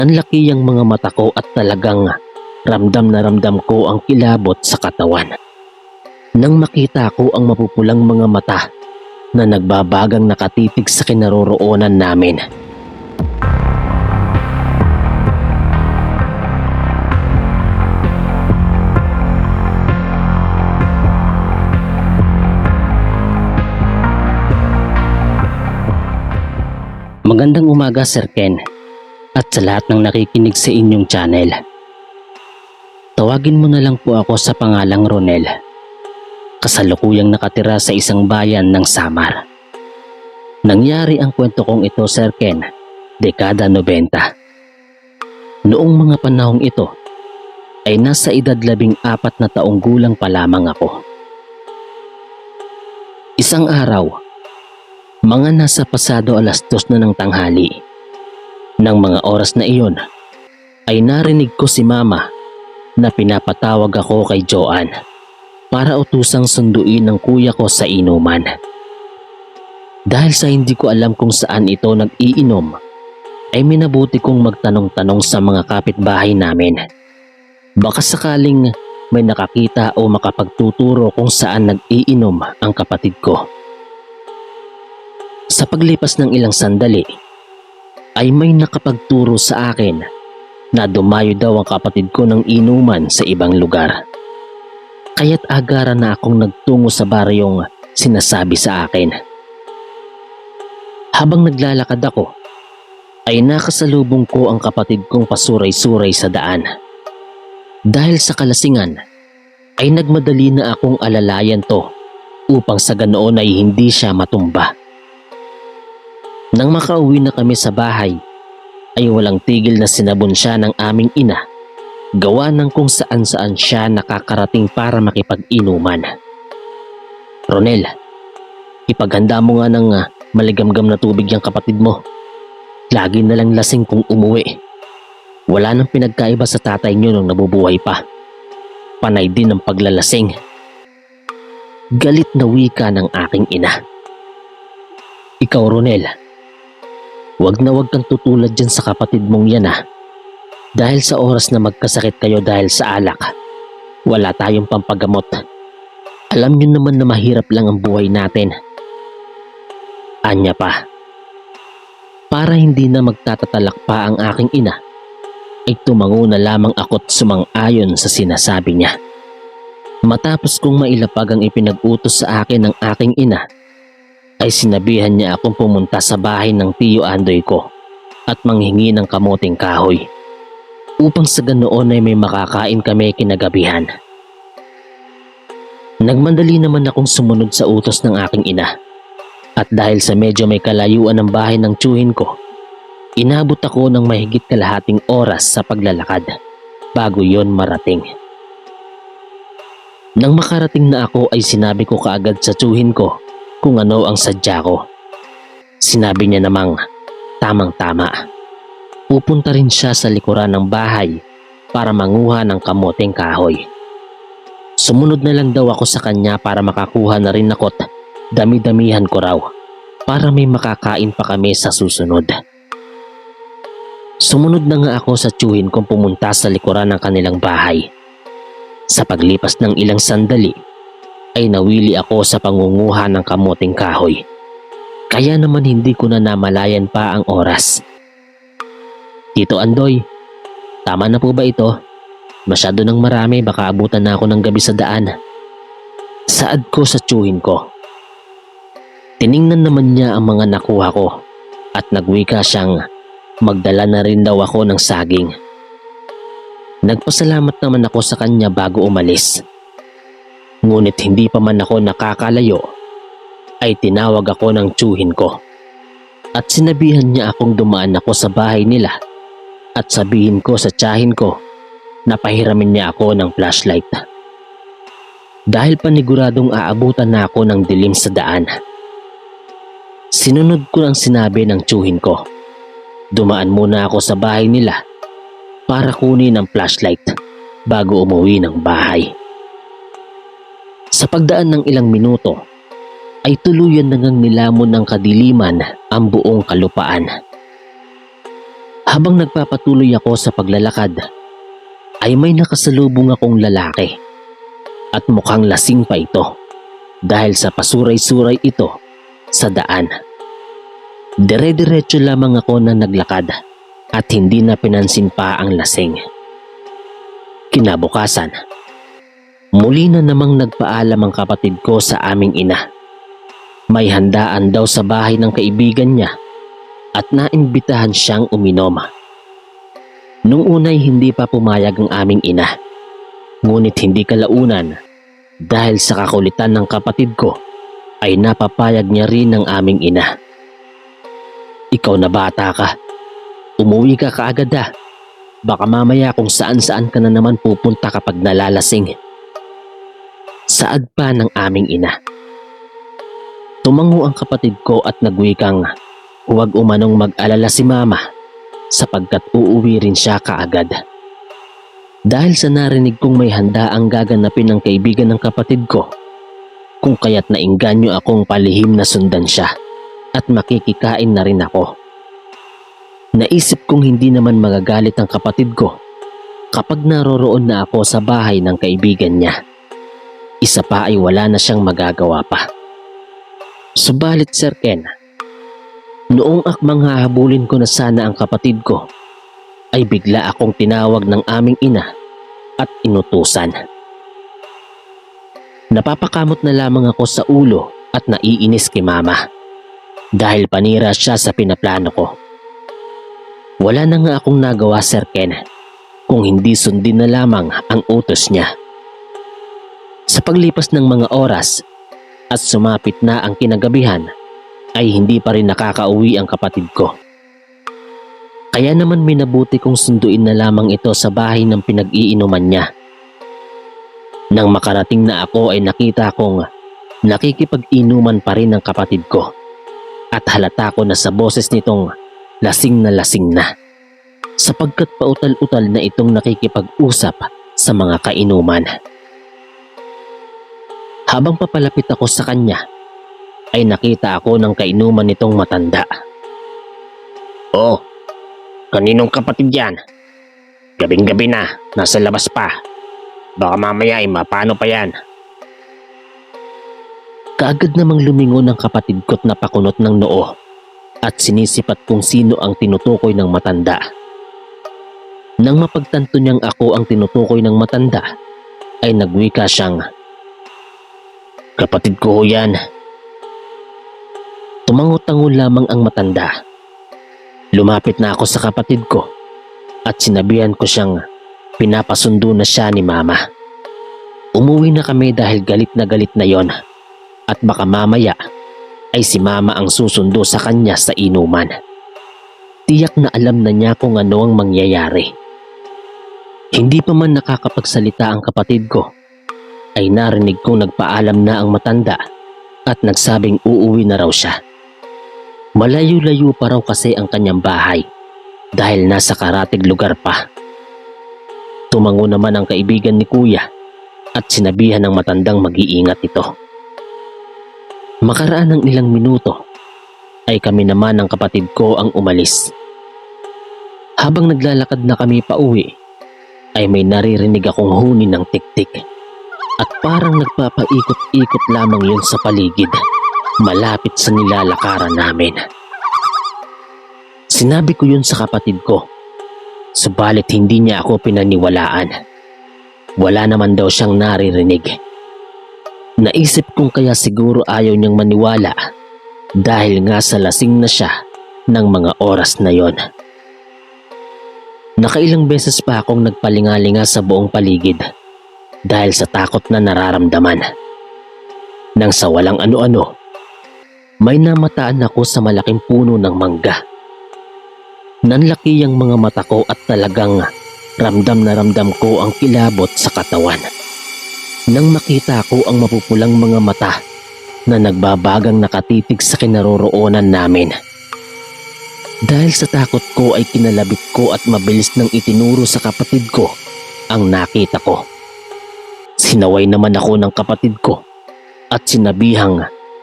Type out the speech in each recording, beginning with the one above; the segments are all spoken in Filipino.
Nanlaki ang mga mata ko at talagang ramdam na ramdam ko ang kilabot sa katawan. Nang makita ko ang mapupulang mga mata na nagbabagang nakatitig sa kinaroroonan namin. Magandang umaga, Sir Ken, at sa lahat ng nakikinig sa inyong channel. Tawagin mo na lang po ako sa pangalang Ronel. Kasalukuyang nakatira sa isang bayan ng Samar. Nangyari ang kwento kong ito, Sir Ken, dekada 90. Noong mga panahong ito, ay nasa edad 14 na taong gulang pa lamang ako. Isang araw, mga nasa pasado 2:00 na ng tanghali. Nang mga oras na iyon, ay narinig ko si Mama na pinapatawag ako kay Joan para utusang sunduin ng kuya ko sa inuman. Dahil sa hindi ko alam kung saan ito nag-iinom, ay minabuti kong magtanong-tanong sa mga kapitbahay namin. Baka sakaling may nakakita o makapagtuturo kung saan nag-iinom ang kapatid ko. Sa paglipas ng ilang sandali, ay may nakapagturo sa akin na dumayo daw ang kapatid ko ng inuman sa ibang lugar. Kaya't agaran na akong nagtungo sa baryong sinasabi sa akin. Habang naglalakad ako, ay nakasalubong ko ang kapatid kong pasuray-suray sa daan. Dahil sa kalasingan, ay nagmadali na akong alalayan to upang sa ganoon ay hindi siya matumba. Nang makauwi na kami sa bahay, ay walang tigil na sinabon siya ng aming ina, gawa ng kung saan-saan siya nakakarating para makipag-inuman. Ronel, ipaghanda mo nga ng maligamgam na tubig yung kapatid mo. Lagi na lang lasing kung umuwi. Wala nang pinagkaiba sa tatay niyo nung nabubuhay pa. Panay din ang paglalasing. Galit na wika ng aking ina. Ikaw, Ronel, wag kang tutulad dyan sa kapatid mong yan Dahil sa oras na magkasakit kayo dahil sa alak, wala tayong pampagamot. Alam niyo naman na mahirap lang ang buhay natin. Anya pa. Para hindi na magtatatalak pa ang aking ina, ay tumango na lamang ako't sumang-ayon sa sinasabi niya. Matapos kong mailapag ang ipinag-utos sa akin ng aking ina, ay sinabihan niya akong pumunta sa bahay ng tiyo Andoy ko at manghingi ng kamuting kahoy upang sa ganoon ay may makakain kami kinagabihan. Nagmandali naman akong sumunod sa utos ng aking ina at dahil sa medyo may kalayuan ng bahay ng tiyuhin ko, inabot ako ng mahigit kalahating oras sa paglalakad bago yon marating. Nang makarating na ako ay sinabi ko kaagad sa tiyuhin ko kung ano ang sadya ko. Sinabi niya namang tamang-tama. Pupunta rin siya sa likuran ng bahay para manguha ng kamuting kahoy. Sumunod na lang daw ako sa kanya para makakuha na rin ako't dami-damihan ko raw para may makakain pa kami sa susunod. Sumunod na nga ako sa tiyuhin kong pumunta sa likuran ng kanilang bahay. Sa paglipas ng ilang sandali, ay nawili ako sa pangunguha ng kamuting kahoy. Kaya naman hindi ko na namalayan pa ang oras. Tito Andoy, tama na po ba ito? Masyado nang marami, baka abutan na ako ng gabi sa daan. Saad ko sa tiyuhin ko. Tiningnan naman niya ang mga nakuha ko at nagwika siyang magdala na rin daw ako ng saging. Nagpasalamat naman ako sa kanya bago umalis. Ngunit hindi pa man ako nakakalayo, ay tinawag ako ng tiyuhin ko at sinabihan niya akong dumaan ako sa bahay nila at sabihin ko sa tiyahin ko na pahiramin niya ako ng flashlight. Dahil paniguradong aabutan na ako ng dilim sa daan. Sinunod ko ang sinabi ng tiyuhin ko. Dumaan muna ako sa bahay nila para kunin ang flashlight bago umuwi ng bahay. Sa pagdaan ng ilang minuto, ay tuluyan na ngang nilamon ng kadiliman ang buong kalupaan. Habang nagpapatuloy ako sa paglalakad, ay may nakasalubong akong lalaki at mukhang lasing pa ito dahil sa pasuray-suray ito sa daan. Dire-diretso lamang ako na naglakad at hindi na pinansin pa ang lasing. Kinabukasan, muli na namang nagpaalam ang kapatid ko sa aming ina. May handaan daw sa bahay ng kaibigan niya at naimbitahan siyang uminom. Nung unay hindi pa pumayag ang aming ina, ngunit hindi kalaunan dahil sa kakulitan ng kapatid ko ay napapayag niya rin ang aming ina. Ikaw na bata ka, umuwi ka kaagad ah. Baka mamaya kung saan-saan ka na naman pupunta kapag nalalasing. Saad pa ng aming ina. Tumango ang kapatid ko at nagwikang huwag umanong mag-alala si mama sapagkat uuwi rin siya kaagad. Dahil sa narinig kong may handa ang gaganapin ng kaibigan ng kapatid ko, kung kaya't nainganyo akong palihim na sundan siya at makikikain na rin ako. Naisip kong hindi naman magagalit ang kapatid ko kapag naroroon na ako sa bahay ng kaibigan niya. Isa pa ay wala na siyang magagawa pa. Subalit Sir Ken, noong akmang hahabulin ko na sana ang kapatid ko, ay bigla akong tinawag ng aming ina at inutusan. Napapakamot na lamang ako sa ulo at naiinis kay mama dahil panira siya sa pinaplano ko. Wala na nga akong nagawa Sir Ken kung hindi sundin na lamang ang utos niya. Sa paglipas ng mga oras at sumapit na ang kinagabihan ay hindi pa rin nakakauwi ang kapatid ko. Kaya naman minabuti kong sunduin na lamang ito sa bahay ng pinag-iinuman niya. Nang makarating na ako ay nakita kong nakikipag-inuman pa rin ang kapatid ko at halata ko na sa boses nitong lasing na sapagkat pautal-utal na itong nakikipag-usap sa mga kainuman. Habang papalapit ako sa kanya ay nakita ako ng kainuman nitong matanda. Oh, kaninong kapatid yan? Gabing-gabi na, nasa labas pa. Baka mamaya ay mapano pa yan. Kaagad namang lumingon ang kapatid ko't napakunot ng noo at sinisipat kung sino ang tinutukoy ng matanda. Nang mapagtanto niyang ako ang tinutukoy ng matanda, ay nagwika siyang, "Kapatid ko ho yan." Tumango-tango lamang ang matanda. Lumapit na ako sa kapatid ko at sinabihan ko siyang pinapasundo na siya ni mama. Umuwi na kami dahil galit na yon at baka mamaya ay si mama ang susundo sa kanya sa inuman. Tiyak na alam na niya kung ano ang mangyayari. Hindi pa man nakakapagsalita ang kapatid ko, ay narinig kong nagpaalam na ang matanda at nagsabing uuwi na raw siya. Malayo-layo pa raw kasi ang kanyang bahay dahil nasa karatig lugar pa. Tumango naman ang kaibigan ni Kuya at sinabihan ng matandang mag-iingat ito. Makaraan ng ilang minuto ay kami naman ng kapatid ko ang umalis. Habang naglalakad na kami pauwi ay may naririnig akong huni ng tiktik at parang nagpapaikot-ikot lamang yun sa paligid malapit sa nilalakaran namin. Sinabi ko yun sa kapatid ko, subalit hindi niya ako pinaniwalaan. Wala naman daw siyang naririnig. Naisip kong kaya siguro ayaw niyang maniwala dahil nga sa lasing na siya ng mga oras na yon. Nakailang beses pa akong nagpalingalinga sa buong paligid dahil sa takot na nararamdaman. Nang sa walang ano-ano, may namataan ako sa malaking puno ng mangga. Nanlaki ang mga mata ko at talagang ramdam na ramdam ko ang kilabot sa katawan. Nang makita ko ang mapupulang mga mata na nagbabagang nakatitig sa kinaroroonan namin. Dahil sa takot ko ay kinalabit ko at mabilis nang itinuro sa kapatid ko ang nakita ko. Sinaway naman ako ng kapatid ko at sinabihang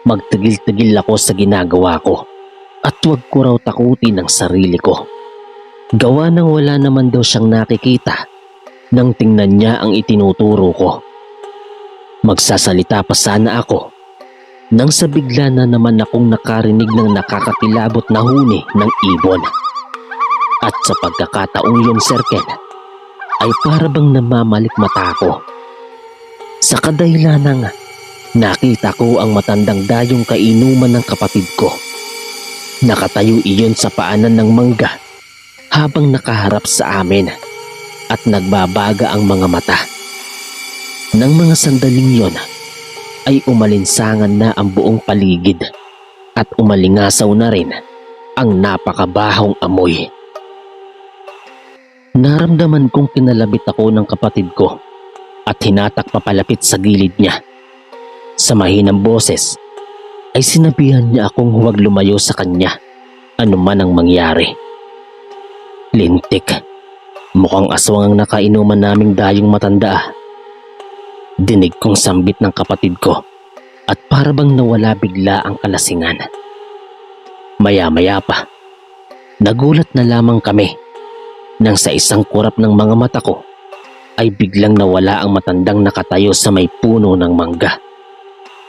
magtigil-tigil ako sa ginagawa ko at huwag ko raw takutin ang sarili ko. Gawa nang wala naman daw siyang nakikita nang tingnan niya ang itinuturo ko. Magsasalita pa sana ako nang sa bigla na naman akong nakarinig ng nakakakilabot na huni ng ibon. At sa pagkakataong yun, Sir Ken, ay para bang namamalik mata ko. Sa kadahilanang nakita ko ang matandang dayong kainuman ng kapatid ko. Nakatayo iyon sa paanan ng mangga habang nakaharap sa amin at nagbabaga ang mga mata. Nang mga sandaling yon ay umalinsangan na ang buong paligid at umalingasaw na rin ang napakabahong amoy. Naramdaman kong kinalabit ako ng kapatid ko at hinatak papalapit sa gilid niya. Sa mahinang boses ay sinabihan niya akong huwag lumayo sa kanya anuman ang mangyari. Lintik, mukhang aswang ang nakainuman naming dayong matanda. Dinig kong sambit ng kapatid ko at para bang nawala bigla ang kalasingan. Maya-maya pa, nagulat na lamang kami nang sa isang kurap ng mga mata ko ay biglang nawala ang matandang nakatayo sa may puno ng mangga.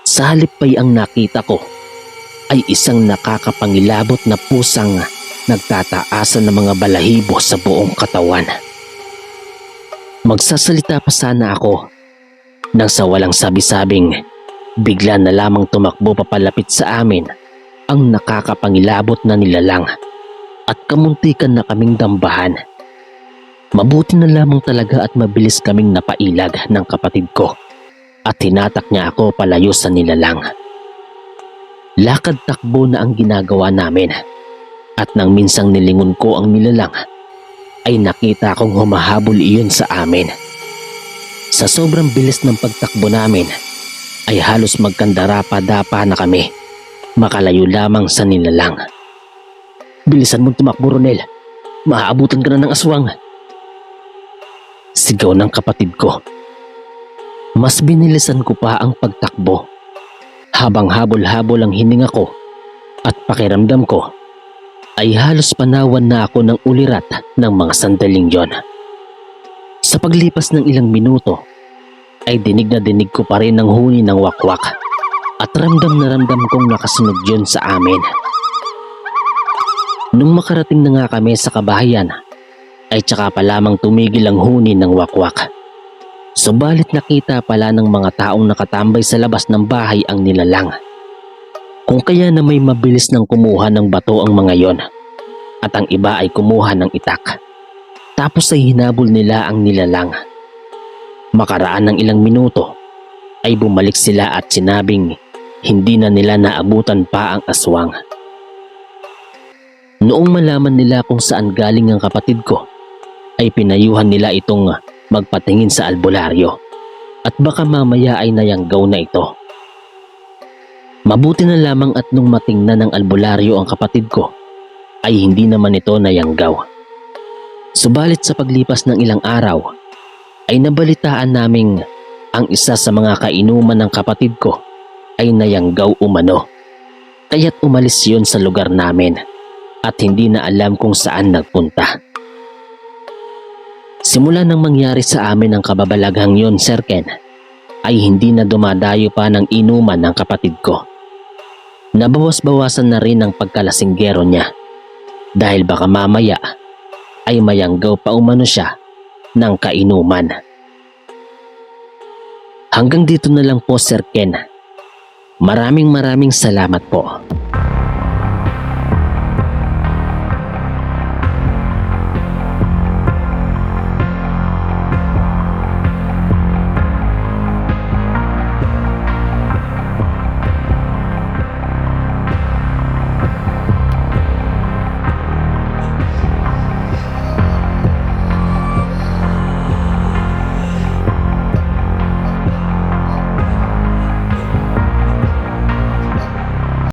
Sa halip pa'y ang nakita ko ay isang nakakapangilabot na pusang nagtataasan ng mga balahibo sa buong katawan. Magsasalita pa sana ako nang sa walang sabi-sabing bigla na lamang tumakbo papalapit sa amin ang nakakapangilabot na nilalang at kamuntikan na kaming dambahan. Mabuti na lamang talaga at mabilis kaming napailag ng kapatid ko at hinatak niya ako palayo sa nilalang. Lakad takbo na ang ginagawa namin at nang minsang nilingon ko ang nilalang ay nakita kong humahabol iyon sa amin. Sa sobrang bilis ng pagtakbo namin ay halos magkandarapa-dapa na kami makalayo lamang sa nilalang. Bilisan mong tumakbo, Ronel. Maaabutan ka na ng aswang. Sigaw ng kapatid ko. Mas binilisan ko pa ang pagtakbo habang habol-habol ang hininga ko at pakiramdam ko ay halos panawan na ako ng ulirat ng mga sandaling yon. Sa paglipas ng ilang minuto ay dinig na dinig ko pa rin ang huni ng wakwak at ramdam na ramdam kong nakasunod yun sa amin. Nung makarating na nga kami sa kabahayan ay tsaka pa lamang tumigil ang huni ng wakwak. Subalit nakita pala ng mga taong nakatambay sa labas ng bahay ang nilalang. Kung kaya na may mabilis nang kumuha ng bato ang mga yon at ang iba ay kumuha ng itak. Tapos ay hinabol nila ang nilalang. Makaraan ng ilang minuto ay bumalik sila at sinabing hindi na nila naabutan pa ang aswang. Noong malaman nila kung saan galing ang kapatid ko ay pinayuhan nila itong magpatingin sa albularyo at baka mamaya ay nayanggaw na ito. Mabuti na lamang at nung matingnan ng albularyo ang kapatid ko ay hindi naman ito nayanggaw. Subalit sa paglipas ng ilang araw ay nabalitaan naming ang isa sa mga kainuman ng kapatid ko ay nayanggaw umano. Kaya't umalis yun sa lugar namin at hindi na alam kung saan nagpunta. Simula nang mangyari sa amin ang kababalaghang yon, Sir Ken, ay hindi na dumadayo pa ng inuman ng kapatid ko. Nabawas-bawasan na rin ang pagkalasinggero niya dahil baka mamaya ay mayanggaw pa umano siya ng kainuman. Hanggang dito na lang po, Sir Ken. Maraming salamat po.